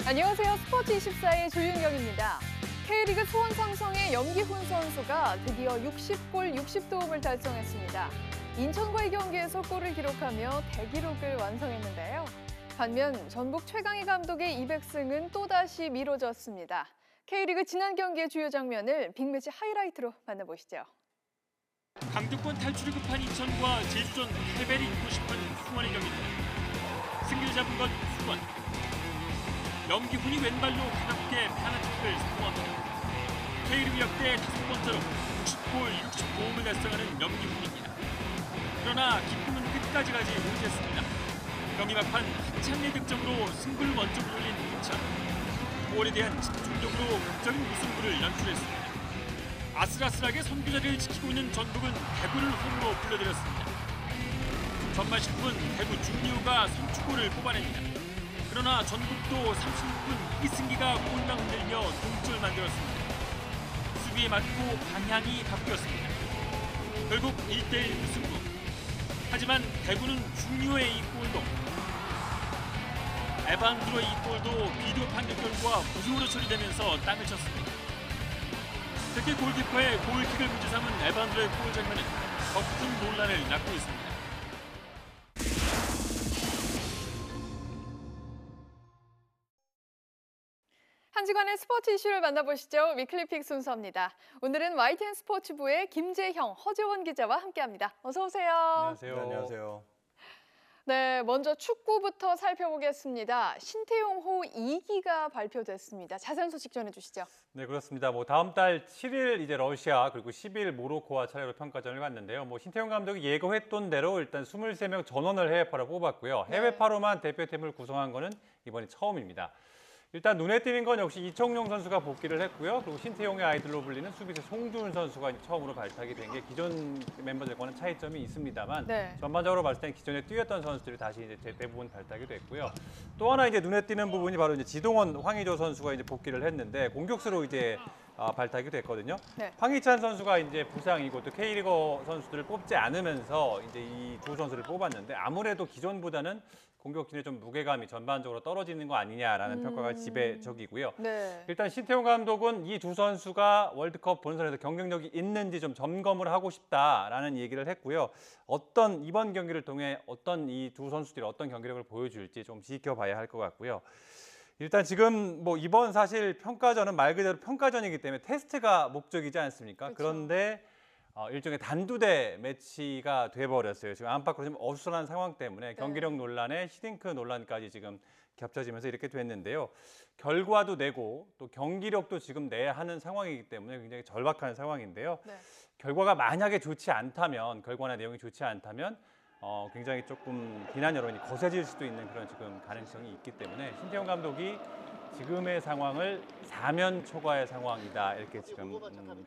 안녕하세요. 스포츠24의 조윤경입니다. K리그 수원 삼성의 염기훈 선수가 드디어 60골 60도움을 달성했습니다. 인천과의 경기에서 골을 기록하며 대기록을 완성했는데요. 반면 전북 최강희 감독의 200승은 또다시 미뤄졌습니다. K리그 지난 경기의 주요 장면을 빅매치 하이라이트로 만나보시죠. 강등권 탈출이 급한 인천과 제주전 패배를 잇고 싶은 수원의 경기입니다. 승기를 잡은 건 수원. 염기훈이 왼발로 가볍게 페널티킥을 성공합니다. K리그 역대 5번째로 60골 60도움을 달성하는 염기훈입니다. 그러나 기쁨은 끝까지 가지 못했습니다. 경기 막판 한창의 득점으로 승부를 먼저 올린 인천. 골에 대한 집중력으로 극적인 무승부를 연출했습니다. 아슬아슬하게 선두자리를 지키고 있는 전북은 대구를 홈으로 불러들였습니다. 전반 10분 대구 중리우가 선취골을 뽑아냅니다. 그러나 전북도 36분 이승기가 골망 흔들며 동점을 만들었습니다. 수비에 맞고 방향이 바뀌었습니다. 결국 1대1 무승부. 하지만 대구는 중리우의 이 골도 에반드로의 이 골도 비디오 판정 결과 무효로 처리되면서 땅을 쳤습니다. 특히 골키퍼의 골킥을 문제 삼은 에반드로의 골 장면은 더 큰 논란을 낳고 있습니다. 한 주간의 스포츠 이슈를 만나보시죠. 위클리픽 순서입니다. 오늘은 YTN 스포츠부의 김재형, 허재원 기자와 함께합니다. 어서 오세요. 안녕하세요. 네, 안녕하세요. 네, 먼저 축구부터 살펴보겠습니다. 신태용호 2기가 발표됐습니다. 자세한 소식 전해주시죠. 네, 그렇습니다. 다음 달 7일 이제 러시아 그리고 10일 모로코와 차례로 평가전을 갔는데요. 신태용 감독이 예고했던 대로 일단 23명 전원을 해외파로 뽑았고요. 해외파로만 대표팀을 구성한 거는 이번이 처음입니다. 일단 눈에 띄는 건 역시 이청용 선수가 복귀를 했고요. 그리고 신태용의 아이들로 불리는 수비수 송준 선수가 이제 처음으로 발탁이 된 게 기존 멤버들과는 차이점이 있습니다만 전반적으로 봤을 땐 기존에 뛰었던 선수들이 다시 이제 대부분 발탁이 됐고요. 또 하나 이제 눈에 띄는 부분이 바로 이제 지동원, 황의조 선수가 이제 복귀를 했는데 공격수로 이제 발탁이 됐거든요. 황희찬 선수가 이제 부상이고 또 K리거 선수들을 뽑지 않으면서 이제 이 두 선수를 뽑았는데 아무래도 기존보다는 공격진의 좀 무게감이 전반적으로 떨어지는 거 아니냐라는 평가가 지배적이고요. 일단 신태용 감독은 이 두 선수가 월드컵 본선에서 경쟁력이 있는지 좀 점검을 하고 싶다라는 얘기를 했고요. 이번 경기를 통해 이 두 선수들이 어떤 경기력을 보여줄지 좀 지켜봐야 할 것 같고요. 일단 지금 이번 사실 평가전은 말 그대로 평가전이기 때문에 테스트가 목적이지 않습니까? 그렇죠. 그런데 일종의 단두대 매치가 돼버렸어요. 지금 안팎으로 좀 어수선한 상황 때문에 경기력 논란에 히딩크 논란까지 지금 겹쳐지면서 이렇게 됐는데요. 결과도 내고 또 경기력도 지금 내야 하는 상황이기 때문에 굉장히 절박한 상황인데요. 결과가 만약에 좋지 않다면, 결과나 내용이 좋지 않다면 굉장히 조금 비난 여론이 거세질 수도 있는 그런 지금 가능성이 있기 때문에 신태용 감독이 지금의 상황을 사면 초과의 상황이다 이렇게 지금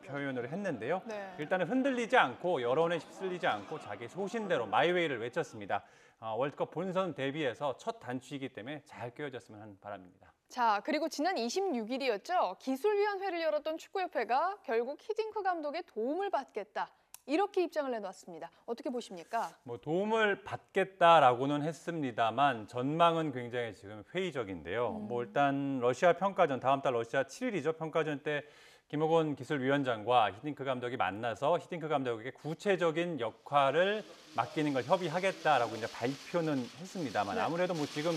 표현을 했는데요. 일단은 흔들리지 않고 여론에 휩쓸리지 않고 자기 소신대로 마이웨이를 외쳤습니다. 월드컵 본선 대비해서 첫 단추이기 때문에 잘 꿰어졌으면 하는 바람입니다. 자, 그리고 지난 26일이었죠. 기술위원회를 열었던 축구협회가 결국 히딩크 감독의 도움을 받겠다. 이렇게 입장을 내놨습니다. 어떻게 보십니까? 도움을 받겠다라고는 했습니다만 전망은 굉장히 지금 회의적인데요. 일단 러시아 평가전, 다음 달 러시아 7일이죠. 평가전 때 김호곤 기술위원장과 히딩크 감독이 만나서 히딩크 감독에게 구체적인 역할을 맡기는 걸 협의하겠다라고 이제 발표는 했습니다만 아무래도 지금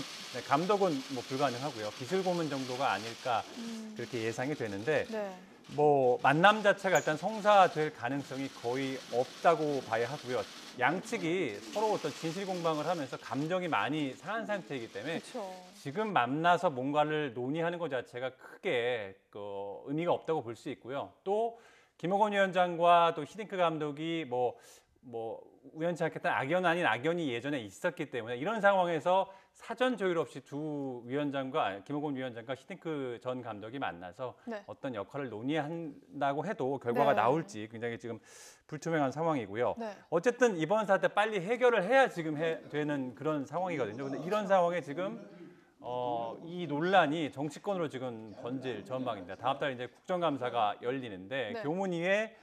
감독은 불가능하고요. 기술 고문 정도가 아닐까 그렇게 예상이 되는데 만남 자체가 일단 성사될 가능성이 거의 없다고 봐야 하고요. 양측이 서로 어떤 진실 공방을 하면서 감정이 많이 상한 상태이기 때문에 지금 만나서 뭔가를 논의하는 것 자체가 크게 의미가 없다고 볼 수 있고요. 또 김호건 위원장과 또 히딩크 감독이 우연치 않게 악연 아닌 악연이 예전에 있었기 때문에 이런 상황에서 사전 조율 없이 두 위원장과 김호곤 위원장과 히딩크 전 감독이 만나서 어떤 역할을 논의한다고 해도 결과가 나올지 굉장히 지금 불투명한 상황이고요. 어쨌든 이번 사태 빨리 해결을 해야 지금 되는 그런 상황이거든요. 근데 이런 상황에 지금 이 논란이 정치권으로 지금 번질 전망입니다. 다음 달 이제 국정감사가 열리는데 교문위에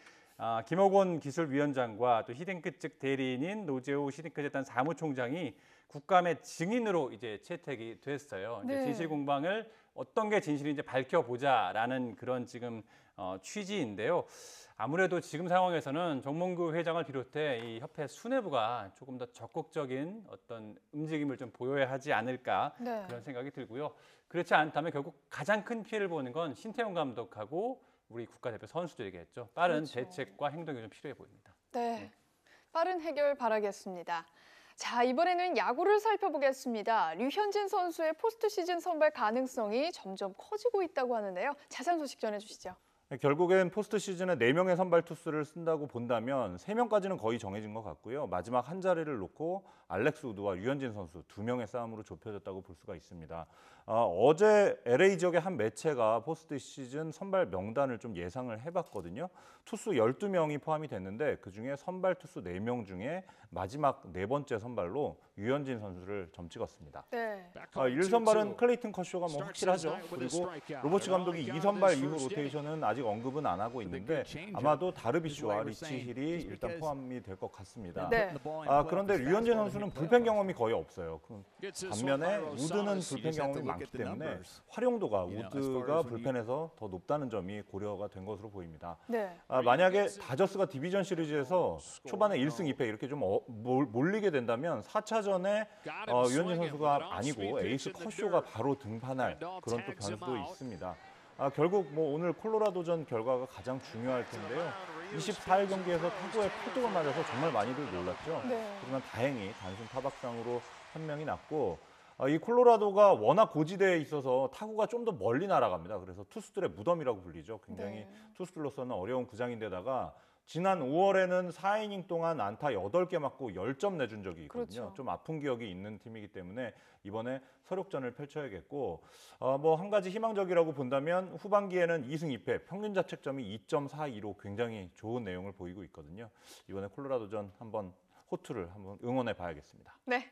김호곤 기술위원장과 또 히딩크 측 대리인인 노재호 히딩크 재단 사무총장이 국감의 증인으로 이제 채택이 됐어요. 이제 네. 진실 공방을 어떤 게 진실인지 밝혀보자라는 그런 지금 취지인데요. 아무래도 지금 상황에서는 정몽규 회장을 비롯해 이 협회 수뇌부가 조금 더 적극적인 어떤 움직임을 좀 보여야 하지 않을까 네. 그런 생각이 들고요. 그렇지 않다면 결국 가장 큰 피해를 보는 건 신태용 감독하고 우리 국가대표 선수들이겠죠. 빠른 그렇죠. 대책과 행동이 좀 필요해 보입니다. 네. 빠른 해결 바라겠습니다. 자, 이번에는 야구를 살펴보겠습니다. 류현진 선수의 포스트 시즌 선발 가능성이 점점 커지고 있다고 하는데요. 자세한 소식 전해주시죠. 결국엔 포스트 시즌에 4명의 선발 투수를 쓴다고 본다면 3명까지는 거의 정해진 것 같고요. 마지막 한 자리를 놓고 알렉스 우드와 류현진 선수 2명의 싸움으로 좁혀졌다고 볼 수가 있습니다. 어제 LA 지역의 한 매체가 포스트 시즌 선발 명단을 좀 예상을 해봤거든요. 투수 12명이 포함이 됐는데 그중에 선발 투수 4명 중에 마지막 4번째 선발로 류현진 선수를 점찍었습니다. 네. 1선발은 클레이튼 커쇼가 뭐 확실하죠. 그리고 로버츠 감독이 2선발 이후 로테이션은 아직 언급은 안 하고 있는데 아마도 다르비쉬와 리치 힐이 일단 포함이 될 것 같습니다. 네. 그런데 류현진 선수는 불펜 경험이 거의 없어요. 반면에 우드는 불펜 경험이 많기 때문에 활용도가 우드가 불펜에서 더 높다는 점이 고려가 된 것으로 보입니다. 네. 만약에 다저스가 디비전 시리즈에서 초반에 1승 2패 이렇게 좀 몰리게 된다면 4차전에 류현진 선수가 아니고 에이스 커쇼가 바로 등판할 그런 또 변수도 있습니다. 결국 뭐 오늘 콜로라도전 결과가 가장 중요할 텐데요. 24일 경기에서 타구에 포도가 맞아서 정말 많이들 놀랐죠. 네. 하지만 다행히 단순 타박상으로 한 명이 났고 이 콜로라도가 워낙 고지대에 있어서 타구가 좀 더 멀리 날아갑니다. 그래서 투수들의 무덤이라고 불리죠. 굉장히 네. 투수들로서는 어려운 구장인데다가 지난 5월에는 4이닝 동안 안타 8개 맞고 10점 내준 적이 있거든요. 그렇죠. 좀 아픈 기억이 있는 팀이기 때문에 이번에 서력전을 펼쳐야겠고 뭐 한 가지 희망적이라고 본다면 후반기에는 2승 2패 평균 자책점이 2.42로 굉장히 좋은 내용을 보이고 있거든요. 이번에 콜로라도전 한번 호투를 한번 응원해 봐야겠습니다. 네.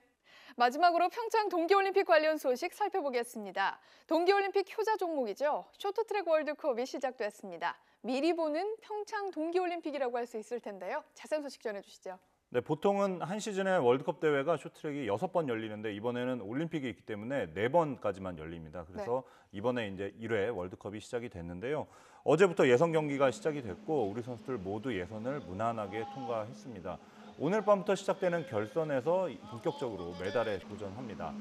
마지막으로 평창 동계올림픽 관련 소식 살펴보겠습니다. 동계올림픽 효자 종목이죠. 쇼트트랙 월드컵이 시작됐습니다. 미리 보는 평창 동계올림픽이라고 할 수 있을 텐데요. 자세한 소식 전해주시죠. 네, 보통은 한 시즌에 월드컵 대회가 쇼트트랙이 6번 열리는데 이번에는 올림픽이 있기 때문에 4번까지만 열립니다. 그래서 이번에 이제 1회 월드컵이 시작이 됐는데요. 어제부터 예선 경기가 시작이 됐고 우리 선수들 모두 예선을 무난하게 통과했습니다. 오늘 밤부터 시작되는 결선에서 본격적으로 메달에 도전합니다.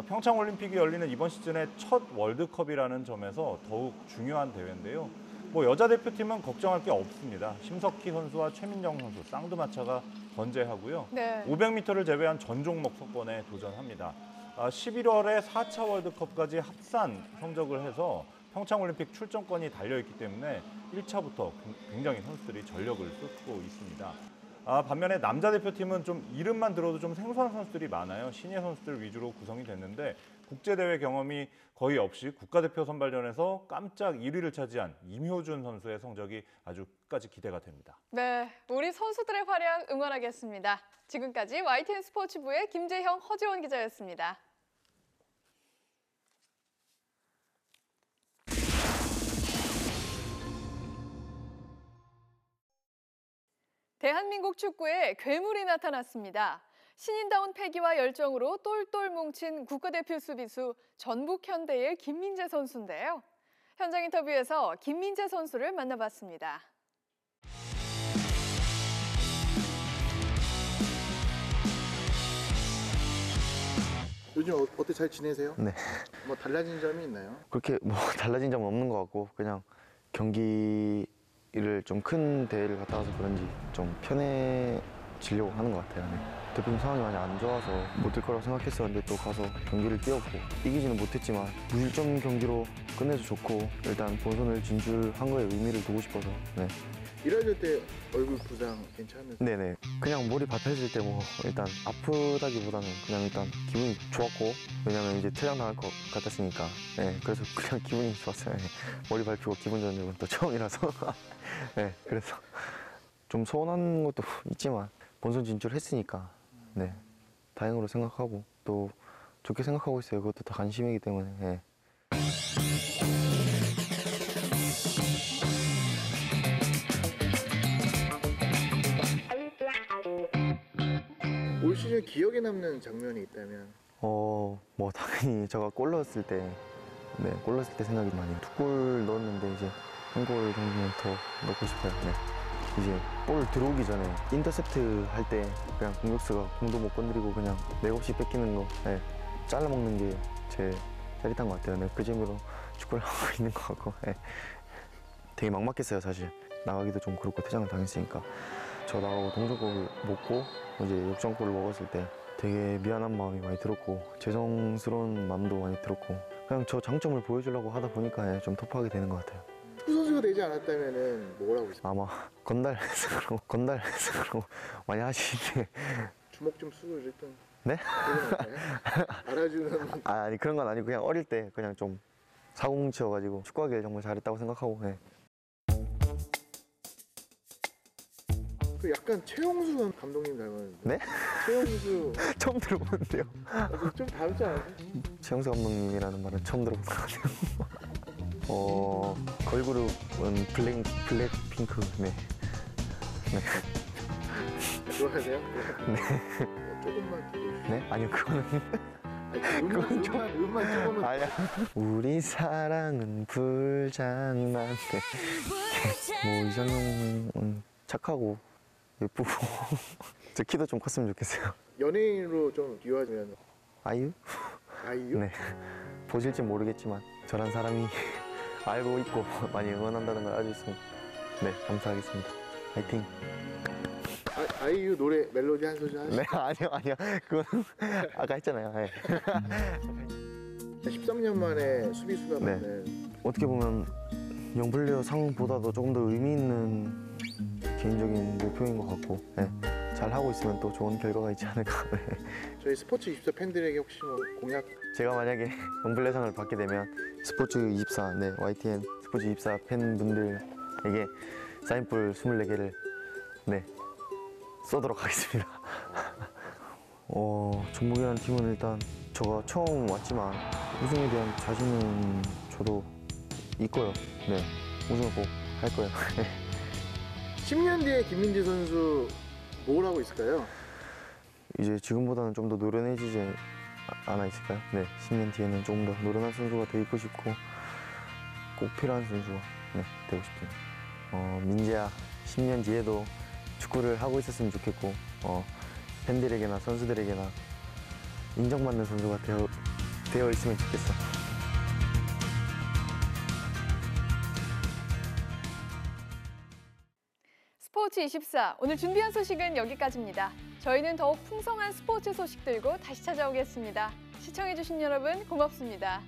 평창올림픽이 열리는 이번 시즌의 첫 월드컵이라는 점에서 더욱 중요한 대회인데요. 뭐 여자 대표팀은 걱정할 게 없습니다. 심석희 선수와 최민정 선수, 쌍두마차가 건재하고요. 네. 500m를 제외한 전 종목 석권에 도전합니다. 11월에 4차 월드컵까지 합산 성적을 해서 평창올림픽 출전권이 달려있기 때문에 1차부터 굉장히 선수들이 전력을 쏟고 있습니다. 반면에 남자 대표팀은 좀 이름만 들어도 좀 생소한 선수들이 많아요. 신예 선수들 위주로 구성이 됐는데 국제대회 경험이 거의 없이 국가대표 선발전에서 깜짝 1위를 차지한 임효준 선수의 성적이 아주 끝까지 기대가 됩니다. 네, 우리 선수들의 활약 응원하겠습니다. 지금까지 YTN 스포츠부의 김재형, 허지원 기자였습니다. 대한민국 축구에 괴물이 나타났습니다. 신인다운 패기와 열정으로 똘똘 뭉친 국가대표 수비수 전북현대의 김민재 선수인데요. 현장 인터뷰에서 김민재 선수를 만나봤습니다. 요즘 어때 잘 지내세요? 네. 뭐 달라진 점이 있나요? 그렇게 뭐 달라진 점은 없는 것 같고 그냥 경기를 좀 큰 대회를 갔다 와서 그런지 좀 편해지려고 하는 것 같아요. 네. 대표팀 상황이 많이 안 좋아서 못 뛸 거라고 생각했었는데 또 가서 경기를 뛰었고 이기지는 못했지만 무실점 경기로 끝내서 좋고 일단 본선을 진출한 거에 의미를 두고 싶어서 네. 일할 때 얼굴 부상 괜찮으세요? 네네. 그냥 머리 밟혔을 때 뭐 일단 아프다기보다는 그냥 일단 기분이 좋았고 왜냐면 이제 퇴장 나갈 것 같았으니까 네, 그래서 그냥 기분이 좋았어요. 네. 머리 밟히고 기분 좋은 적은 또 처음이라서 네, 그래서 좀 서운한 것도 있지만 본선 진출했으니까 네, 다행으로 생각하고 또 좋게 생각하고 있어요. 그것도 다 관심이기 때문에 네. 올 시즌 오늘 기억에 남는 장면이 있다면 뭐 당연히 제가 골 넣었을 때, 골 넣었을 때 생각이 많이. 2골 넣었는데 이제 한 골 정도는 더 넣고 싶어요. 네. 이제 볼 들어오기 전에 인터셉트 할 때 그냥 공격수가 공도 못 건드리고 그냥 맥없이 뺏기는 거, 잘라먹는 게 제일 짜릿한 것 같아요. 그 재미로 축구를 하고 있는 것 같고, 되게 막막했어요 사실. 나가기도 좀 그렇고 퇴장을 당했으니까. 저 나가고 동점골 먹고 이제 역전골을 먹었을 때 되게 미안한 마음이 많이 들었고 죄송스러운 마음도 많이 들었고 그냥 저 장점을 보여주려고 하다 보니까 좀 터프하게 되는 것 같아요. 축구 선수가 되지 않았다면은 뭘 하고 있어요? 아마 건달색으로 많이 하시는데 주먹 좀 쓰고 이랬던. 네? 그건 아닐까요? 알아주는. 아니 그런 건 아니고 그냥 어릴 때 그냥 좀 사고뭉치여가지고 축구하기를 정말 잘했다고 생각하고. 그 약간 최용수 감독님 닮았는데. 네? 최용수. 처음 들어보는데요. 좀 닮지 않아요? 최영수 감독님이라는 말은 처음 들어본 것 같아요. 걸그룹은 블랙핑크. 네. 좋아하세요? 네. 조금만 보여주세요. 네? 아니요 그거는 음만 조금만. 아니야. 우리 사랑은 불장난. 뭐 이상형은 착하고 예쁘고 저 키도 좀 컸으면 좋겠어요. 연예인으로 좀 비유하자면 아이유? 아이유? 네. 보실지 모르겠지만 저란 사람이 알고 있고 많이 응원한다는 걸 알려주시면 감사하겠습니다. 화이팅. 아이유 노래 멜로디 한 소절 하시죠. 네 아니요 그건 아까 했잖아요. 13년 만에 수비수가 네. 맞는. 어떻게 보면 영플레이어 상보다도 조금 더 의미 있는 개인적인 목표인 것 같고 잘 하고 있으면 또 좋은 결과가 있지 않을까. 저희 스포츠24 팬들에게 혹시 뭐 공약. 제가 만약에 영플레이어상을 받게 되면 스포츠24 YTN 스포츠24 팬분들에게 사인볼 24개를 쏘도록 하겠습니다. 전북이라는 팀은 일단 제가 처음 왔지만 우승에 대한 자신은 저도 있고요. 우승을 꼭 할 거예요. 10년 뒤에 김민재 선수 뭘 하고 있을까요? 이제 지금보다는 좀 더 노련해지지 않아 있을까요? 10년 뒤에는 조금 더 노련한 선수가 되고 싶고 꼭 필요한 선수가 되고 싶습니다. 민재야 10년 뒤에도 축구를 하고 있었으면 좋겠고 팬들에게나 선수들에게나 인정받는 선수가 되어 있으면 좋겠어. 스포츠24 오늘 준비한 소식은 여기까지입니다. 저희는 더욱 풍성한 스포츠 소식 들고 다시 찾아오겠습니다. 시청해주신 여러분 고맙습니다.